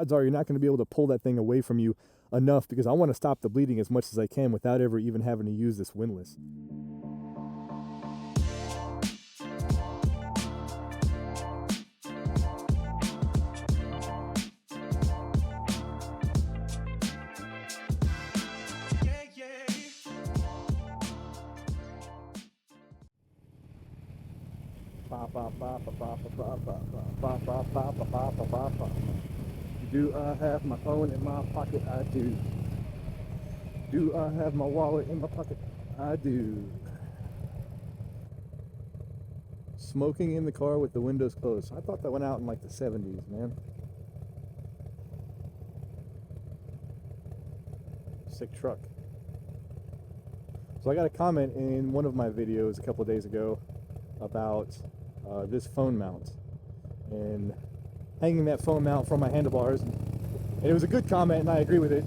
odds are you're not going to be able to pull that thing away from you enough, because I want to stop the bleeding as much as I can without ever even having to use this windlass. Do I have my phone in my pocket? I do. Do I have my wallet in my pocket? I do. Smoking in the car with the windows closed. I thought that went out in like the 70s, man. Sick truck. So I got a comment in one of my videos a couple of days ago about this phone mount and hanging that phone mount from my handlebars. And it was a good comment, and I agree with it.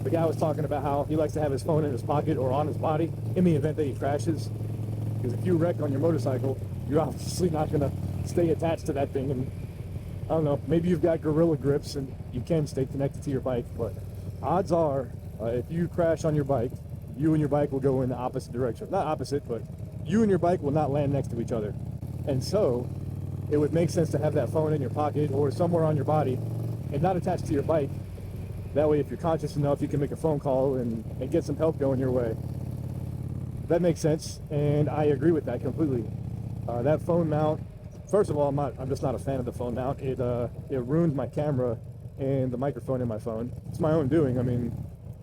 The guy was talking about how he likes to have his phone in his pocket or on his body in the event that he crashes. Because if you wreck on your motorcycle, you're obviously not going to stay attached to that thing. And I don't know, maybe you've got gorilla grips and you can stay connected to your bike, but odds are if you crash on your bike, you and your bike will go in the opposite direction. Not opposite, but you and your bike will not land next to each other. And so it would make sense to have that phone in your pocket or somewhere on your body and not attached to your bike. That way, if you're conscious enough, you can make a phone call and get some help going your way. That makes sense, and I agree with that completely. That phone mount, first of all, I'm just not a fan of the phone mount. It ruined my camera and the microphone in my phone. It's my own doing. I mean,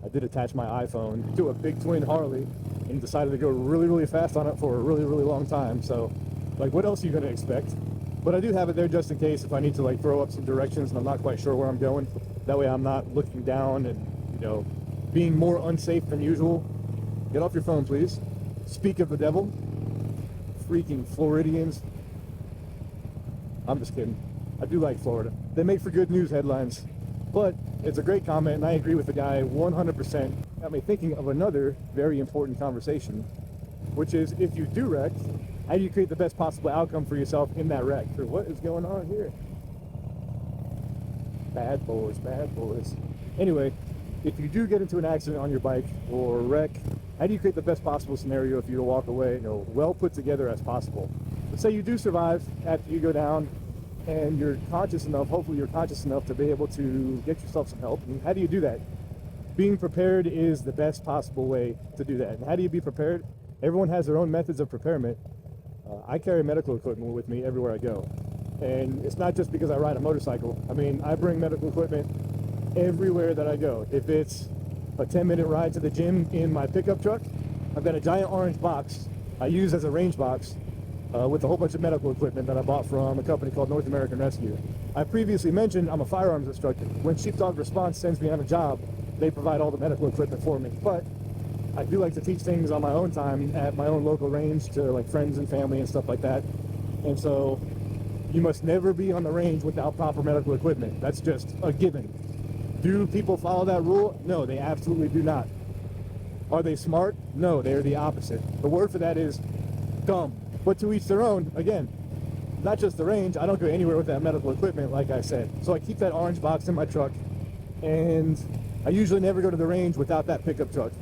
I did attach my iPhone to a big twin Harley and decided to go really, really fast on it for a really, really long time. So, like, what else are you going to expect? But I do have it there just in case if I need to, like, throw up some directions and I'm not quite sure where I'm going. That way I'm not looking down and, you know, being more unsafe than usual. Get off your phone, please. Speak of the devil. Freaking Floridians. I'm just kidding. I do like Florida. They make for good news headlines. But it's a great comment, and I agree with the guy 100%. Got me thinking of another very important conversation, which is, if you do wreck, how do you create the best possible outcome for yourself in that wreck? So what is going on here? Bad boys, bad boys. Anyway, if you do get into an accident on your bike or wreck, how do you create the best possible scenario for you to walk away, you know, well put together as possible? Let's say you do survive after you go down, and you're conscious enough, hopefully you're conscious enough to be able to get yourself some help. And how do you do that? Being prepared is the best possible way to do that. And how do you be prepared? Everyone has their own methods of preparation. I carry medical equipment with me everywhere I go. And it's not just because I ride a motorcycle. I mean, I bring medical equipment everywhere that I go. If it's a 10-minute ride to the gym in my pickup truck, I've got a giant orange box I use as a range box with a whole bunch of medical equipment that I bought from a company called North American Rescue. I previously mentioned I'm a firearms instructor. When Sheepdog Response sends me on a job, they provide all the medical equipment for me. But I do like to teach things on my own time at my own local range to, like, friends and family and stuff like that. And so you must never be on the range without proper medical equipment. That's just a given. Do people follow that rule? No, they absolutely do not. Are they smart? No, they're the opposite. The word for that is dumb. But to each their own. Again, not just the range. I don't go anywhere with that medical equipment, like I said. So I keep that orange box in my truck, and I usually never go to the range without that pickup truck.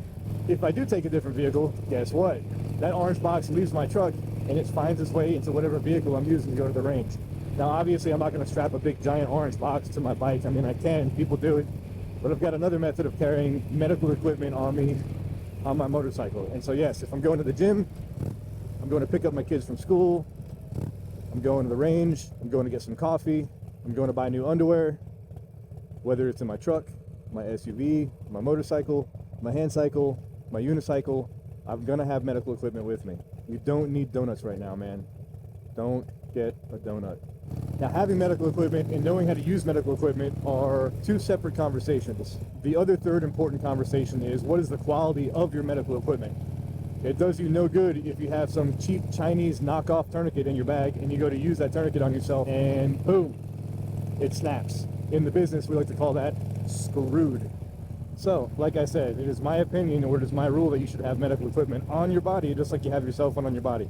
If I do take a different vehicle, guess what? That orange box leaves my truck, and it finds its way into whatever vehicle I'm using to go to the range. Now, obviously, I'm not going to strap a big, giant orange box to my bike. I mean, I can. People do it. But I've got another method of carrying medical equipment on me on my motorcycle. And so, yes, if I'm going to the gym, I'm going to pick up my kids from school, I'm going to the range, I'm going to get some coffee, I'm going to buy new underwear, whether it's in my truck, my SUV, my motorcycle, my hand cycle, my unicycle, I'm going to have medical equipment with me. You don't need donuts right now, man. Don't get a donut. Now, having medical equipment and knowing how to use medical equipment are two separate conversations. The other third important conversation is, what is the quality of your medical equipment? It does you no good if you have some cheap Chinese knockoff tourniquet in your bag and you go to use that tourniquet on yourself and boom, it snaps. In the business, we like to call that screwed. So, like I said, it is my opinion, or it is my rule, that you should have medical equipment on your body just like you have your cell phone on your body.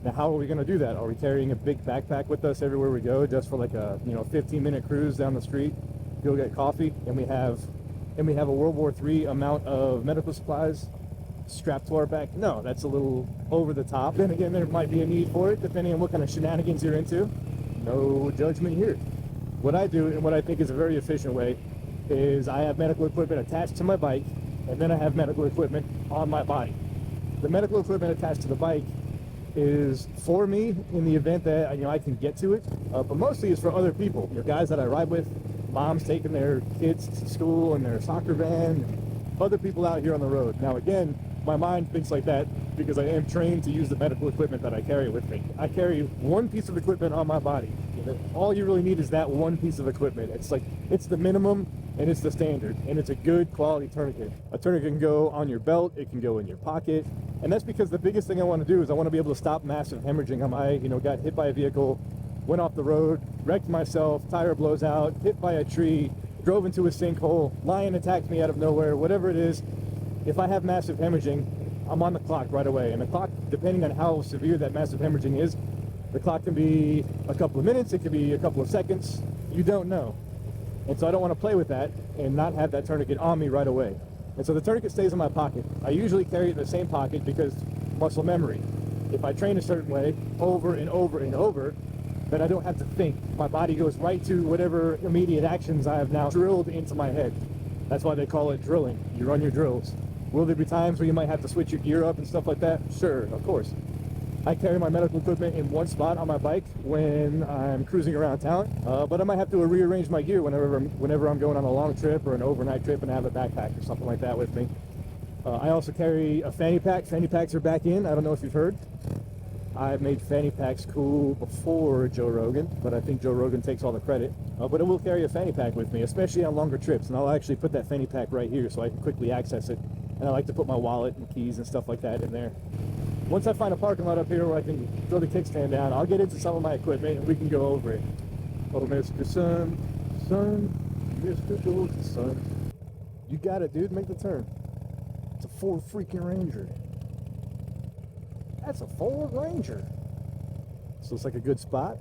Now, how are we going to do that? Are we carrying a big backpack with us everywhere we go just for like a 15-minute cruise down the street? go get coffee, and we have a World War III amount of medical supplies strapped to our back. No, that's a little over the top. Then again, there might be a need for it depending on what kind of shenanigans you're into. No judgment here. What I do, and what I think is a very efficient way, is I have medical equipment attached to my bike, and then I have medical equipment on my body. The medical equipment attached to the bike is for me in the event that I can get to it, but mostly it's for other people. Guys that I ride with, moms taking their kids to school in their soccer van, and other people out here on the road. Now again, my mind thinks like that because I am trained to use the medical equipment that I carry with me. I carry one piece of equipment on my body. All you really need is that one piece of equipment. It's the minimum and it's the standard, and it's a good quality tourniquet. A tourniquet can go on your belt, it can go in your pocket, and that's because the biggest thing I want to do is I want to be able to stop massive hemorrhaging. I got hit by a vehicle, went off the road, wrecked myself, tire blows out, hit by a tree, drove into a sinkhole, lion attacked me out of nowhere, whatever it is. If I have massive hemorrhaging, I'm on the clock right away. And the clock, depending on how severe that massive hemorrhaging is, the clock can be a couple of minutes, it could be a couple of seconds, you don't know. And so I don't want to play with that and not have that tourniquet on me right away. And so the tourniquet stays in my pocket. I usually carry it in the same pocket because muscle memory. If I train a certain way over and over and over, then I don't have to think. My body goes right to whatever immediate actions I have now drilled into my head. That's why they call it drilling. You run your drills. Will there be times where you might have to switch your gear up and stuff like that? Sure, of course. I carry my medical equipment in one spot on my bike when I'm cruising around town, but I might have to rearrange my gear whenever I'm going on a long trip or an overnight trip and I have a backpack or something like that with me. I also carry a fanny pack. Fanny packs are back in. I don't know if you've heard. I've made fanny packs cool before Joe Rogan, but I think Joe Rogan takes all the credit. But I will carry a fanny pack with me, especially on longer trips, and I'll actually put that fanny pack right here so I can quickly access it. And I like to put my wallet and keys and stuff like that in there. Once I find a parking lot up here where I can throw the kickstand down, I'll get into some of my equipment and we can go over it. Oh, Mr. Sun, Mr. Golden Sun. You got it, dude. Make the turn. It's a Ford freaking Ranger. That's a Ford Ranger. So it's like a good spot.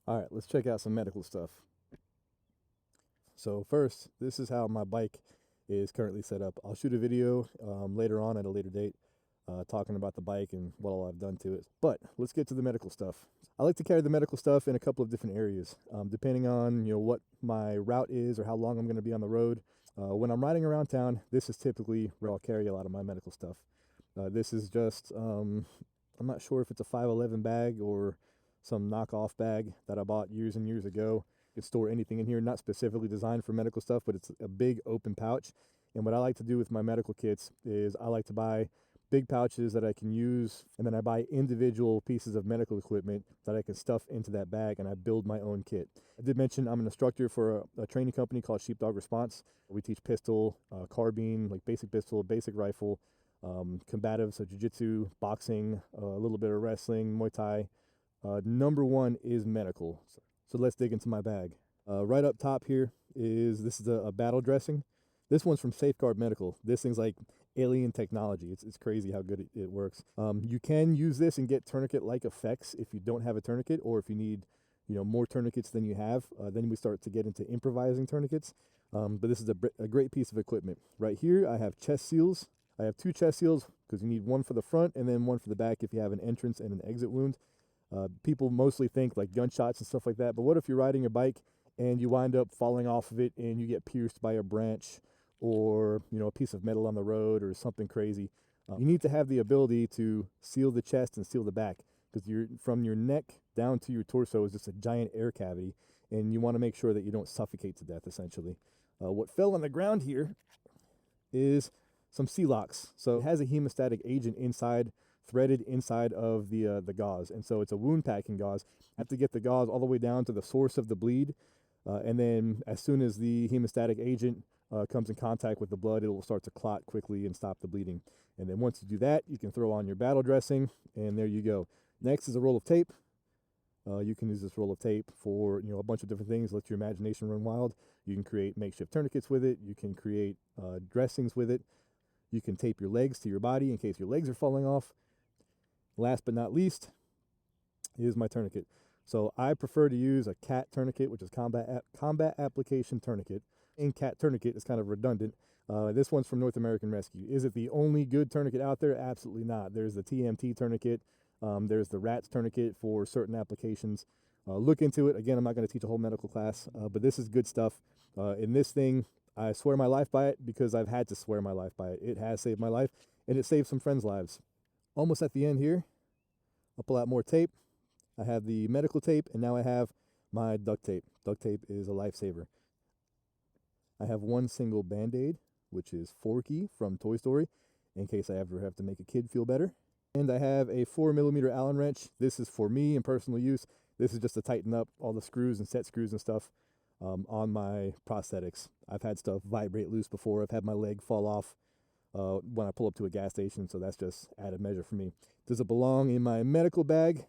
All right, let's check out some medical stuff. So first, this is how my bike is currently set up. I'll shoot a video later on at a later date talking about the bike and what all I've done to it. But let's get to the medical stuff. I like to carry the medical stuff in a couple of different areas, depending on what my route is or how long I'm going to be on the road. When I'm riding around town, this is typically where I'll carry a lot of my medical stuff. This is just, I'm not sure if it's a 511 bag or some knockoff bag that I bought years and years ago. You can store anything in here, not specifically designed for medical stuff, but it's a big open pouch. And what I like to do with my medical kits is I like to buy big pouches that I can use, and then I buy individual pieces of medical equipment that I can stuff into that bag, and I build my own kit. I did mention I'm an instructor for a training company called Sheepdog Response. We teach pistol, carbine, like basic pistol, basic rifle, combative, so jiu-jitsu, boxing, a little bit of wrestling, Muay Thai. Number one is medical. So let's dig into my bag. Right up top here this is a battle dressing. This one's from Safeguard Medical. This thing's like alien technology. It's crazy how good it works. You can use this and get tourniquet-like effects if you don't have a tourniquet, or if you need more tourniquets than you have. Then we start to get into improvising tourniquets. But this is a great piece of equipment. Right here I have chest seals. I have 2 chest seals because you need one for the front and then one for the back if you have an entrance and an exit wound. People mostly think like gunshots and stuff like that, but what if you're riding your bike and you wind up falling off of it and you get pierced by a branch or a piece of metal on the road or something crazy? You need to have the ability to seal the chest and seal the back, because from your neck down to your torso is just a giant air cavity, and you want to make sure that you don't suffocate to death, essentially. What fell on the ground here is some C-locks. So it has a hemostatic agent inside, threaded inside of the gauze, and so it's a wound packing gauze. I have to get the gauze all the way down to the source of the bleed, and then as soon as the hemostatic agent comes in contact with the blood, it will start to clot quickly and stop the bleeding. And then once you do that, you can throw on your battle dressing, and there you go. Next is a roll of tape. You can use this roll of tape for a bunch of different things. Let your imagination run wild. You can create makeshift tourniquets with it. You can create dressings with it. You can tape your legs to your body in case your legs are falling off. Last but not least is my tourniquet. So I prefer to use a CAT tourniquet, which is combat application tourniquet. And CAT tourniquet is kind of redundant. This one's from North American Rescue. Is it the only good tourniquet out there? Absolutely not. There's the TMT tourniquet. There's the RATS tourniquet for certain applications. Look into it. Again, I'm not going to teach a whole medical class, but this is good stuff. In this thing, I swear my life by it because I've had to swear my life by it. It has saved my life, and it saved some friends' lives. Almost at the end here. I'll pull out more tape. I have the medical tape, and now I have my duct tape. Duct tape is a lifesaver. I have one single Band-Aid, which is Forky from Toy Story, in case I ever have to make a kid feel better. And I have a 4mm Allen wrench. This is for me in personal use. This is just to tighten up all the screws and set screws and stuff on my prosthetics. I've had stuff vibrate loose before. I've had my leg fall off when I pull up to a gas station, so that's just added measure for me. Does it belong in my medical bag?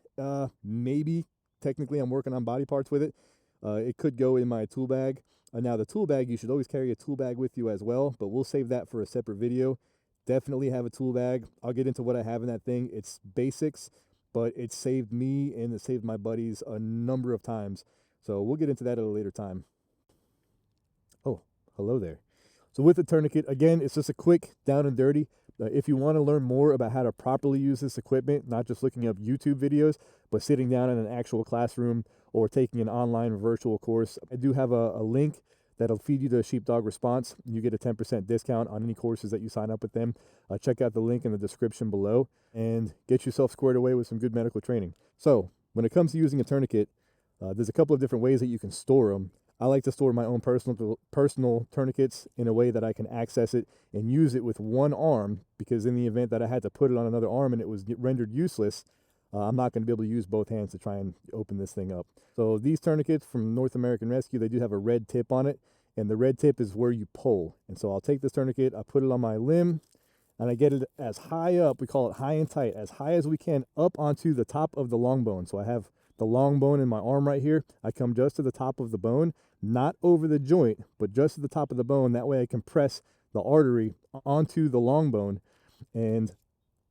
Maybe. Technically, I'm working on body parts with it. It could go in my tool bag. Now, the tool bag, you should always carry a tool bag with you as well, but we'll save that for a separate video. Definitely have a tool bag. I'll get into what I have in that thing. It's basics, but it saved me and it saved my buddies a number of times. So we'll get into that at a later time. Oh, hello there. So with the tourniquet, again, it's just a quick down and dirty. If you want to learn more about how to properly use this equipment, not just looking up YouTube videos, but sitting down in an actual classroom or taking an online virtual course, I do have a link that'll feed you to Sheepdog Response. You get a 10% discount on any courses that you sign up with them. Check out the link in the description below and get yourself squared away with some good medical training. So when it comes to using a tourniquet, there's a couple of different ways that you can store them. I like to store my own personal tourniquets in a way that I can access it and use it with one arm, because in the event that I had to put it on another arm and it was rendered useless, I'm not going to be able to use both hands to try and open this thing up. So these tourniquets from North American Rescue, they do have a red tip on it, and the red tip is where you pull. And so I'll take this tourniquet, I put it on my limb, and I get it as high up, we call it high and tight, as high as we can up onto the top of the long bone. So I have the long bone in my arm right here. I come just to the top of the bone, not over the joint, but just to the top of the bone. That way I can press the artery onto the long bone. And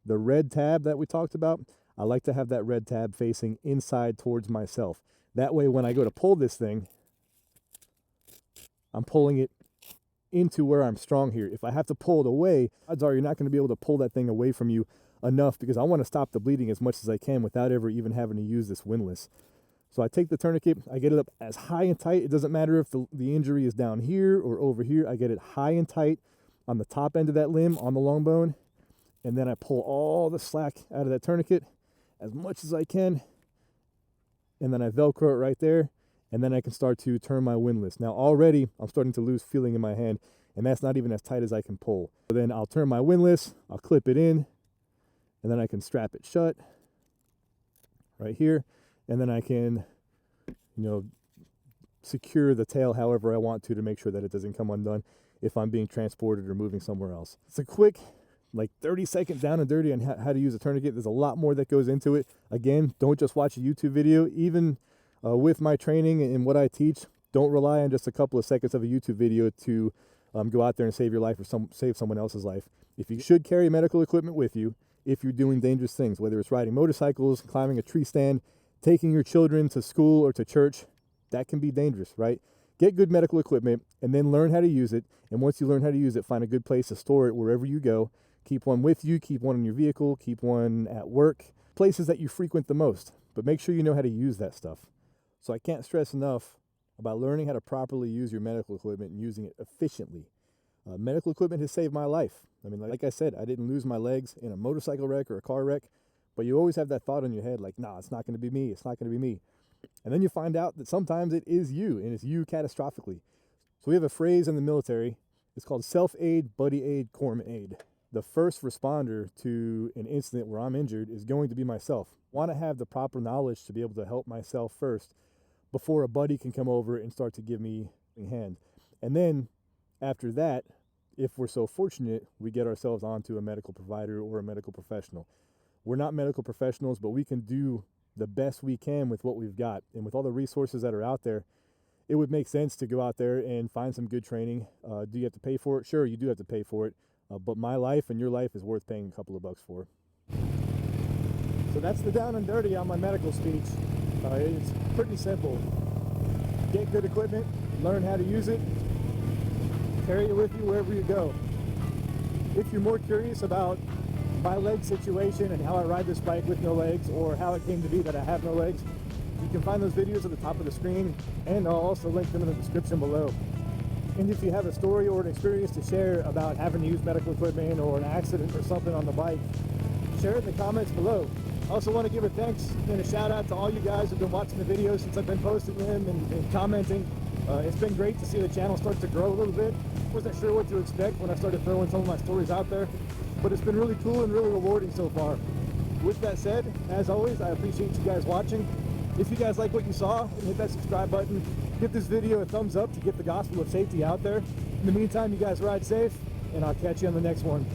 the red tab that we talked about, I like to have that red tab facing inside towards myself. That way when I go to pull this thing, I'm pulling it into where I'm strong here. If I have to pull it away, odds are you're not going to be able to pull that thing away from you enough, because I want to stop the bleeding as much as I can without ever even having to use this windlass. So I take the tourniquet, I get it up as high and tight. It doesn't matter if the injury is down here or over here. I get it high and tight on the top end of that limb on the long bone, and then I pull all the slack out of that tourniquet as much as I can, and then I Velcro it right there, and then I can start to turn my windlass. Now already I'm starting to lose feeling in my hand, and that's not even as tight as I can pull. So then I'll turn my windlass, I'll clip it in, and then I can strap it shut right here, and then I can, secure the tail however I want to make sure that it doesn't come undone if I'm being transported or moving somewhere else. It's a quick, 30-second down and dirty on how to use a tourniquet. There's a lot more that goes into it. Again, don't just watch a YouTube video. Even with my training and what I teach, don't rely on just a couple of seconds of a YouTube video to go out there and save your life or save someone else's life. If you should carry medical equipment with you, if you're doing dangerous things, whether it's riding motorcycles, climbing a tree stand, taking your children to school or to church, that can be dangerous, right? Get good medical equipment and then learn how to use it. And once you learn how to use it, find a good place to store it wherever you go. Keep one with you, keep one in your vehicle, keep one at work, places that you frequent the most. But make sure you know how to use that stuff. So I can't stress enough about learning how to properly use your medical equipment and using it efficiently. Medical equipment has saved my life. I mean, like I said, I didn't lose my legs in a motorcycle wreck or a car wreck, but you always have that thought in your head, nah, it's not going to be me. It's not going to be me. And then you find out that sometimes it is you, and it's you catastrophically. So we have a phrase in the military. It's called self-aid, buddy aid, corpsman aid. The first responder to an incident where I'm injured is going to be myself. I want to have the proper knowledge to be able to help myself first before a buddy can come over and start to give me a hand. And then after that, if we're so fortunate, we get ourselves onto a medical provider or a medical professional. We're not medical professionals, but we can do the best we can with what we've got. And with all the resources that are out there, it would make sense to go out there and find some good training. Do you have to pay for it? Sure, you do have to pay for it. But my life and your life is worth paying a couple of bucks for. So that's the down and dirty on my medical speech. It's pretty simple. Get good equipment, learn how to use it, carry it with you wherever you go. If you're more curious about my leg situation and how I ride this bike with no legs, or how it came to be that I have no legs, you can find those videos at the top of the screen, and I'll also link them in the description below. And if you have a story or an experience to share about having to use medical equipment or an accident or something on the bike, share it in the comments below. I also want to give a thanks and a shout out to all you guys who've been watching the videos since I've been posting them and commenting. It's been great to see the channel start to grow a little bit. Wasn't sure what to expect when I started throwing some of my stories out there, but it's been really cool and really rewarding so far. With that said, as always, I appreciate you guys watching. If you guys like what you saw, hit that subscribe button. Give this video a thumbs up to get the gospel of safety out there. In the meantime, you guys ride safe, and I'll catch you on the next one.